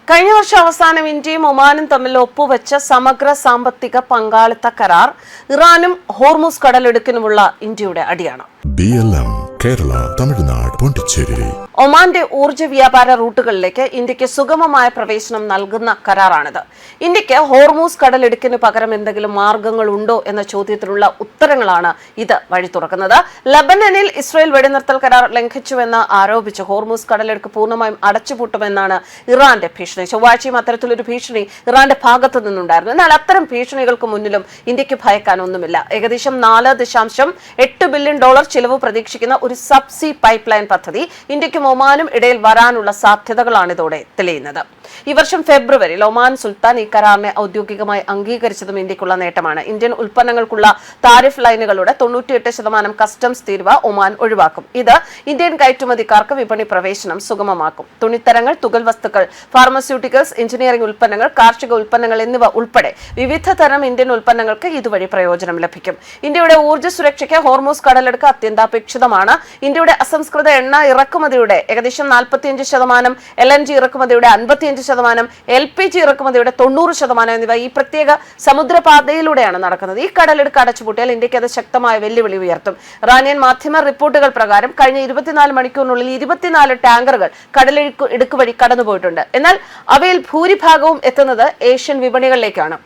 കഴിഞ്ഞ വർഷം അവസാനം ഇന്ത്യയും ഒമാനും തമ്മിൽ ഒപ്പുവെച്ച സമഗ്ര സാമ്പത്തിക പങ്കാളിത്ത കരാർ ഇറാനും ഹോർമുസ് കടലിടുക്കിനുമുള്ള ഇന്ത്യയുടെ അടിയാണ്. BLM കേരള, തമിഴ്നാട്, പോണ്ടിച്ചേരി. ഒമാന്റെ ഊർജ്ജ വ്യാപാര റൂട്ടുകളിലേക്ക് ഇന്ത്യക്ക് സുഗമമായ പ്രവേശനം നൽകുന്ന കരാറാണിത്. ഇന്ത്യക്ക് ഹോർമൂസ് കടലിടുക്കിന് പകരം എന്തെങ്കിലും മാർഗങ്ങൾ ഉണ്ടോ എന്ന ചോദ്യത്തിനുള്ള ഉത്തരങ്ങളാണ് ഇത് വഴി തുറക്കുന്നത്. ലബനനിൽ ഇസ്രയേൽ വെടിനിർത്തൽ കരാർ ലംഘിച്ചുവെന്ന് ആരോപിച്ച് ഹോർമൂസ് കടലിടുക്ക് പൂർണ്ണമായും അടച്ചുപൂട്ടുമെന്നാണ് ഇറാന്റെ ഭീഷണി. ചൊവ്വാഴ്ചയും അത്തരത്തിലൊരു ഭീഷണി ഇറാന്റെ ഭാഗത്തു നിന്നുണ്ടായിരുന്നു. എന്നാൽ അത്തരം ഭീഷണികൾക്ക് മുന്നിലും ഇന്ത്യക്ക് ഭയക്കാനൊന്നുമില്ല. ഏകദേശം $4.8 ബില്യൺ ചിലവ് പ്രതീക്ഷിക്കുന്ന ഒരു സബ്സീ പൈപ്പ് ലൈൻ പദ്ധതി ഇന്ത്യക്കും ഒമാനും ഇടയിൽ വരാനുള്ള സാധ്യതകളാണ് ഇതോടെ തെളിയുന്നത്. ഈ വർഷം ഫെബ്രുവരിയിൽ ഒമാൻ സുൽത്താൻ ഈ കരാറിനെ ഔദ്യോഗികമായി അംഗീകരിച്ചതും ഇന്ത്യക്കുള്ള നേട്ടമാണ്. ഇന്ത്യൻ ഉൽപ്പന്നങ്ങൾക്കുള്ള താരിഫ് ലൈനുകളുടെ 98% കസ്റ്റംസ് തീരുവ ഒമാൻ ഒഴിവാക്കും. ഇത് ഇന്ത്യൻ കയറ്റുമതിക്കാർക്ക് വിപണി പ്രവേശനം സുഗമമാക്കും. തുണിത്തരങ്ങൾ, തുകൽ വസ്തുക്കൾ, ഫാർമസ്യൂട്ടിക്കൽസ്, എഞ്ചിനീയറിംഗ് ഉൽപ്പന്നങ്ങൾ, കാർഷിക ഉൽപ്പന്നങ്ങൾ എന്നിവ ഉൾപ്പെടെ വിവിധ തരം ഇന്ത്യൻ ഉൽപ്പന്നങ്ങൾക്ക് ഇതുവഴി പ്രയോജനം ലഭിക്കും. ഇന്ത്യയുടെ ഊർജ്ജ സുരക്ഷയ്ക്ക് ഹോർമൂസ് കടലെടുക്ക് അത്യന്താപേക്ഷിതമാണ്. ഇന്ത്യയുടെ അസംസ്കൃത എണ്ണ ഇറക്കുമതിയുടെ ഏകദേശം 45%, LNG ഇറക്കുമതിയുടെ 55%, LPG ഇറക്കുമതിയുടെ 90% എന്നിവ ഈ പ്രത്യേക സമുദ്രപാതയിലൂടെയാണ് നടക്കുന്നത്. ഈ കടലെടുക്ക് അടച്ചുപൂട്ടിയാൽ ഇന്ത്യക്ക് അത് ശക്തമായ വെല്ലുവിളി ഉയർത്തും. ഇറാനിയൻ മാധ്യമ റിപ്പോർട്ടുകൾ പ്രകാരം കഴിഞ്ഞ 24 മണിക്കൂറിനുള്ളിൽ 24 ടാങ്കറുകൾ കടലിടുക്ക് വഴി കടന്നുപോയിട്ടുണ്ട്. എന്നാൽ അവയിൽ ഭൂരിഭാഗവും എത്തുന്നത് ഏഷ്യൻ വിപണികളിലേക്കാണ്.